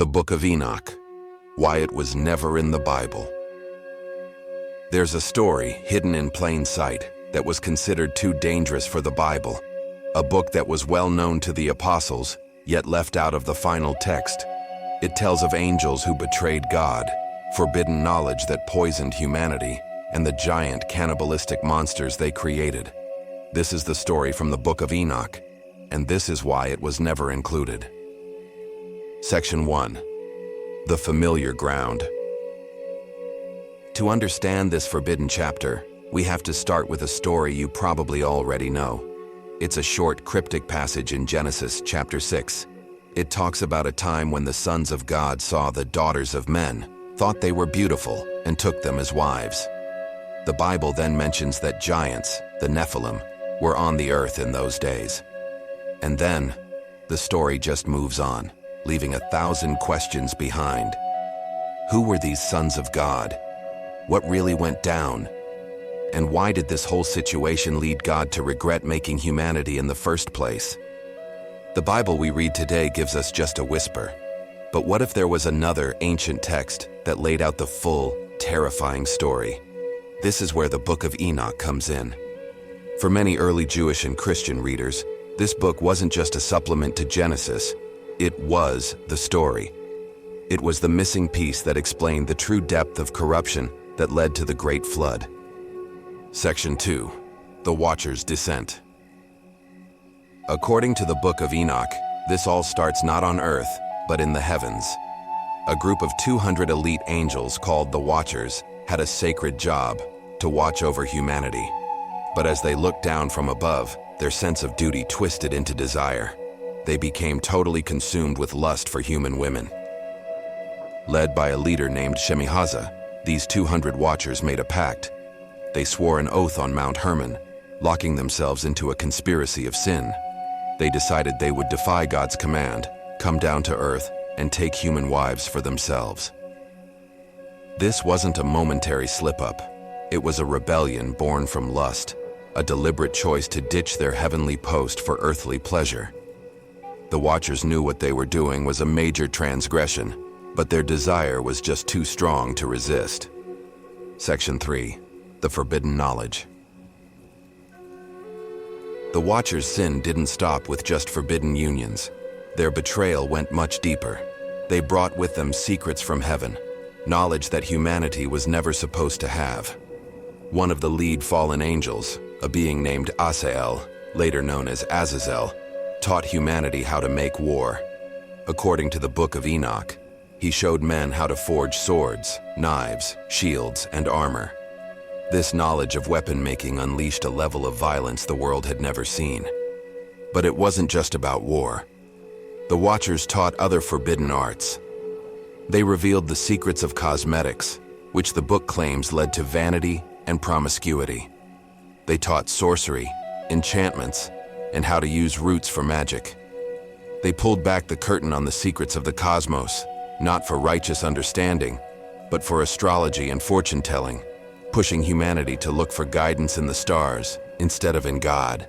The Book of Enoch, why it was never in the Bible. There's a story hidden in plain sight that was considered too dangerous for the Bible, a book that was well known to the apostles, yet left out of the final text. It tells of angels who betrayed God, forbidden knowledge that poisoned humanity, and the giant cannibalistic monsters they created. This is the story from the Book of Enoch, and this is why it was never included. Section 1. The Familiar Ground. To understand this forbidden chapter, we have to start with a story you probably already know. It's a short, cryptic passage in Genesis chapter 6. It talks about a time when the sons of God saw the daughters of men, thought they were beautiful, and took them as wives. The Bible then mentions that giants, the Nephilim, were on the earth in those days. And then, the story just moves on, leaving 1,000 questions behind. Who were these sons of God? What really went down? And why did this whole situation lead God to regret making humanity in the first place? The Bible we read today gives us just a whisper. But what if there was another ancient text that laid out the full, terrifying story? This is where the Book of Enoch comes in. For many early Jewish and Christian readers, this book wasn't just a supplement to Genesis. It was the story. It was the missing piece that explained the true depth of corruption that led to the Great Flood. Section 2. The Watcher's Descent. According to the Book of Enoch, this all starts not on earth, but in the heavens. A group of 200 elite angels called the Watchers had a sacred job to watch over humanity. But as they looked down from above, their sense of duty twisted into desire. They became totally consumed with lust for human women. Led by a leader named Shemihaza, these 200 Watchers made a pact. They swore an oath on Mount Hermon, locking themselves into a conspiracy of sin. They decided they would defy God's command, come down to earth, and take human wives for themselves. This wasn't a momentary slip-up. It was a rebellion born from lust, a deliberate choice to ditch their heavenly post for earthly pleasure. The Watchers knew what they were doing was a major transgression, but their desire was just too strong to resist. Section 3. The Forbidden Knowledge. The Watchers' sin didn't stop with just forbidden unions. Their betrayal went much deeper. They brought with them secrets from heaven, knowledge that humanity was never supposed to have. One of the lead fallen angels, a being named Asael, later known as Azazel, taught humanity how to make war. According to the Book of Enoch, he showed men how to forge swords, knives, shields, and armor. This knowledge of weapon making unleashed a level of violence the world had never seen. But it wasn't just about war. The Watchers taught other forbidden arts. They revealed the secrets of cosmetics, which the book claims led to vanity and promiscuity. They taught sorcery, enchantments, and how to use roots for magic. They pulled back the curtain on the secrets of the cosmos, not for righteous understanding, but for astrology and fortune-telling, pushing humanity to look for guidance in the stars instead of in God.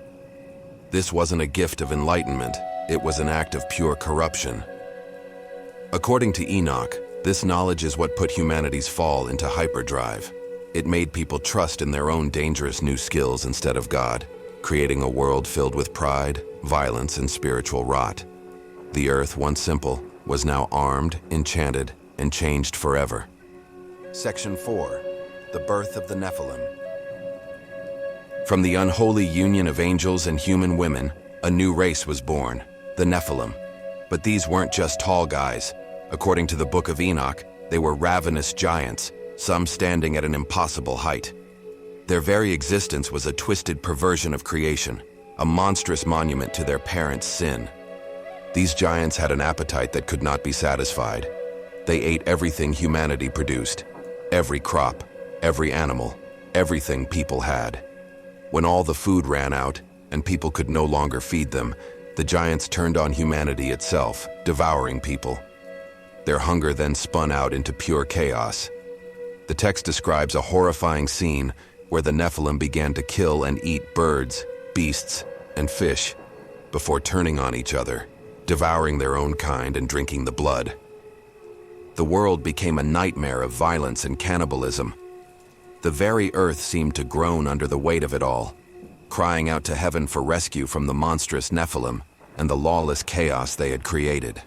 This wasn't a gift of enlightenment, it was an act of pure corruption. According to Enoch, this knowledge is what put humanity's fall into hyperdrive. It made people trust in their own dangerous new skills instead of God, creating a world filled with pride, violence, and spiritual rot. The earth, once simple, was now armed, enchanted, and changed forever. Section 4. The Birth of the Nephilim. From the unholy union of angels and human women, a new race was born, the Nephilim. But these weren't just tall guys. According to the Book of Enoch, they were ravenous giants, some standing at an impossible height. Their very existence was a twisted perversion of creation, a monstrous monument to their parents' sin. These giants had an appetite that could not be satisfied. They ate everything humanity produced, every crop, every animal, everything people had. When all the food ran out and people could no longer feed them, the giants turned on humanity itself, devouring people. Their hunger then spun out into pure chaos. The text describes a horrifying scene where the Nephilim began to kill and eat birds, beasts, and fish before turning on each other, devouring their own kind and drinking the blood. The world became a nightmare of violence and cannibalism. The very earth seemed to groan under the weight of it all, crying out to heaven for rescue from the monstrous Nephilim and the lawless chaos they had created.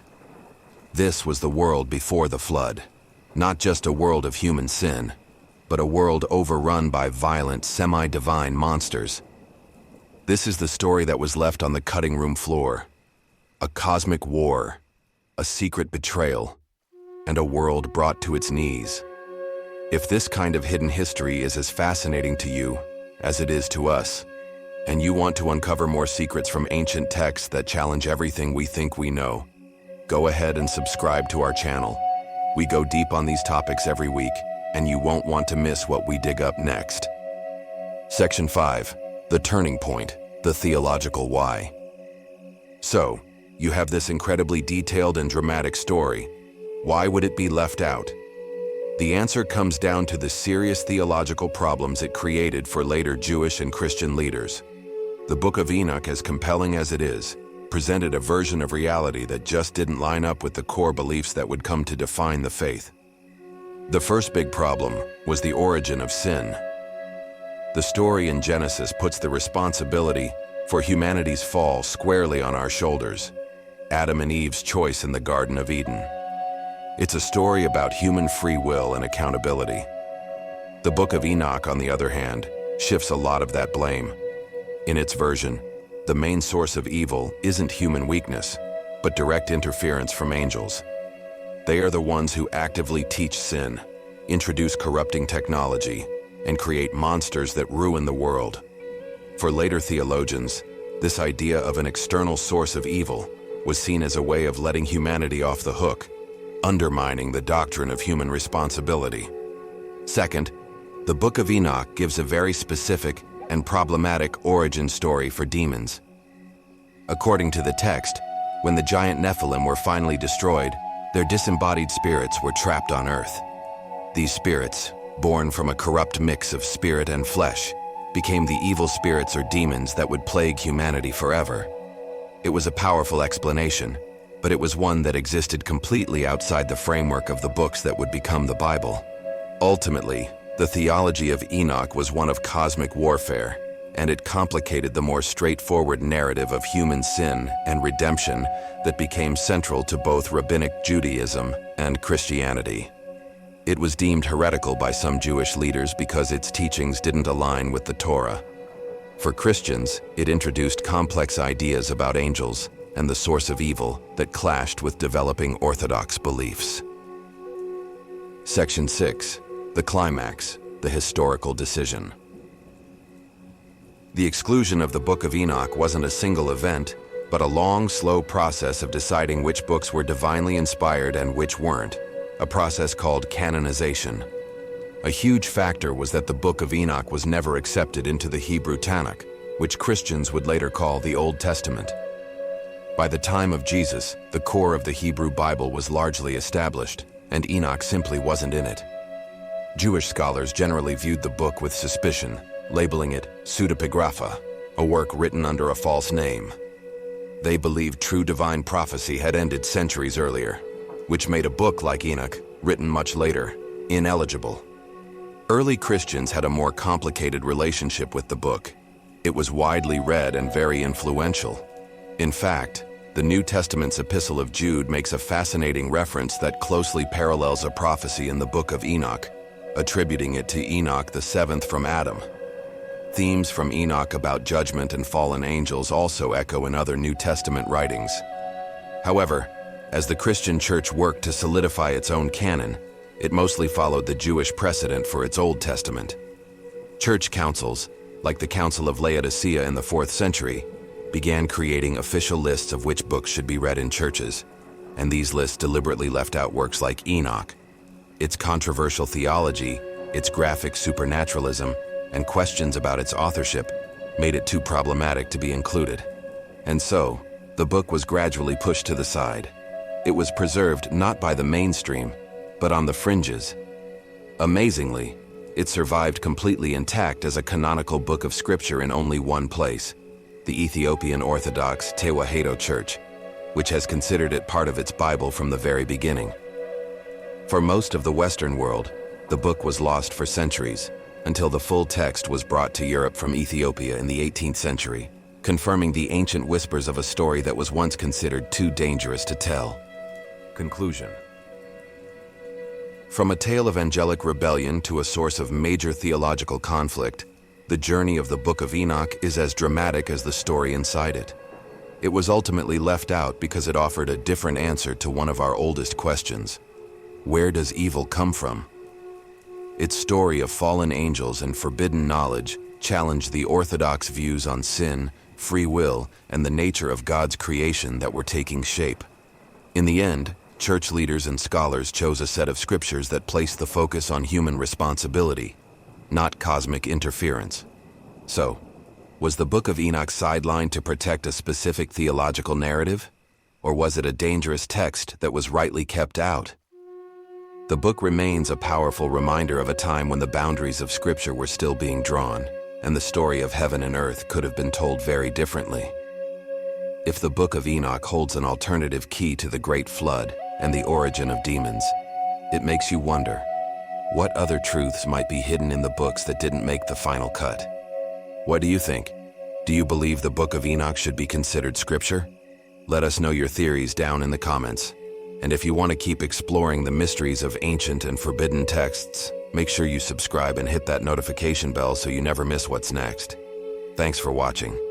This was the world before the flood, not just a world of human sin, but a world overrun by violent, semi-divine monsters. This is the story that was left on the cutting room floor. A cosmic war, a secret betrayal, and a world brought to its knees. If this kind of hidden history is as fascinating to you as it is to us, and you want to uncover more secrets from ancient texts that challenge everything we think we know, go ahead and subscribe to our channel. We go deep on these topics every week, and you won't want to miss what we dig up next. Section 5. The Turning Point, the Theological Why. So, you have this incredibly detailed and dramatic story. Why would it be left out? The answer comes down to the serious theological problems it created for later Jewish and Christian leaders. The Book of Enoch, as compelling as it is, presented a version of reality that just didn't line up with the core beliefs that would come to define the faith. The first big problem was the origin of sin. The story in Genesis puts the responsibility for humanity's fall squarely on our shoulders. Adam and Eve's choice in the Garden of Eden. It's a story about human free will and accountability. The Book of Enoch, on the other hand, shifts a lot of that blame. In its version, the main source of evil isn't human weakness, but direct interference from angels. They are the ones who actively teach sin, introduce corrupting technology, and create monsters that ruin the world. For later theologians, this idea of an external source of evil was seen as a way of letting humanity off the hook, undermining the doctrine of human responsibility. Second, the Book of Enoch gives a very specific and problematic origin story for demons. According to the text, when the giant Nephilim were finally destroyed, their disembodied spirits were trapped on earth. These spirits, born from a corrupt mix of spirit and flesh, became the evil spirits or demons that would plague humanity forever. It was a powerful explanation, but it was one that existed completely outside the framework of the books that would become the Bible. Ultimately, the theology of Enoch was one of cosmic warfare, and it complicated the more straightforward narrative of human sin and redemption that became central to both Rabbinic Judaism and Christianity. It was deemed heretical by some Jewish leaders because its teachings didn't align with the Torah. For Christians, it introduced complex ideas about angels and the source of evil that clashed with developing Orthodox beliefs. Section 6. The Climax, the Historical Decision. The exclusion of the Book of Enoch wasn't a single event, but a long, slow process of deciding which books were divinely inspired and which weren't, a process called canonization. A huge factor was that the Book of Enoch was never accepted into the Hebrew Tanakh, which Christians would later call the Old Testament. By the time of Jesus, the core of the Hebrew Bible was largely established, and Enoch simply wasn't in it. Jewish scholars generally viewed the book with suspicion, labeling it pseudepigrapha, a work written under a false name. They believed true divine prophecy had ended centuries earlier, which made a book like Enoch, written much later, ineligible. Early Christians had a more complicated relationship with the book. It was widely read and very influential. In fact, the New Testament's Epistle of Jude makes a fascinating reference that closely parallels a prophecy in the Book of Enoch, attributing it to Enoch the seventh from Adam. Themes from Enoch about judgment and fallen angels also echo in other New Testament writings. However, as the Christian Church worked to solidify its own canon, it mostly followed the Jewish precedent for its Old Testament. Church councils, like the Council of Laodicea in the 4th century, began creating official lists of which books should be read in churches, and these lists deliberately left out works like Enoch. Its controversial theology, its graphic supernaturalism, and questions about its authorship made it too problematic to be included. And so, the book was gradually pushed to the side. It was preserved not by the mainstream, but on the fringes. Amazingly, it survived completely intact as a canonical book of scripture in only one place, the Ethiopian Orthodox Tewahedo Church, which has considered it part of its Bible from the very beginning. For most of the Western world, the book was lost for centuries, until the full text was brought to Europe from Ethiopia in the 18th century, confirming the ancient whispers of a story that was once considered too dangerous to tell. Conclusion. From a tale of angelic rebellion to a source of major theological conflict, the journey of the Book of Enoch is as dramatic as the story inside it. It was ultimately left out because it offered a different answer to one of our oldest questions. Where does evil come from? Its story of fallen angels and forbidden knowledge challenged the orthodox views on sin, free will, and the nature of God's creation that were taking shape. In the end, church leaders and scholars chose a set of scriptures that placed the focus on human responsibility, not cosmic interference. So, was the Book of Enoch sidelined to protect a specific theological narrative? Or was it a dangerous text that was rightly kept out? The book remains a powerful reminder of a time when the boundaries of Scripture were still being drawn, and the story of heaven and earth could have been told very differently. If the Book of Enoch holds an alternative key to the Great Flood and the origin of demons, it makes you wonder, what other truths might be hidden in the books that didn't make the final cut? What do you think? Do you believe the Book of Enoch should be considered Scripture? Let us know your theories down in the comments. And if you want to keep exploring the mysteries of ancient and forbidden texts, make sure you subscribe and hit that notification bell so you never miss what's next. Thanks for watching.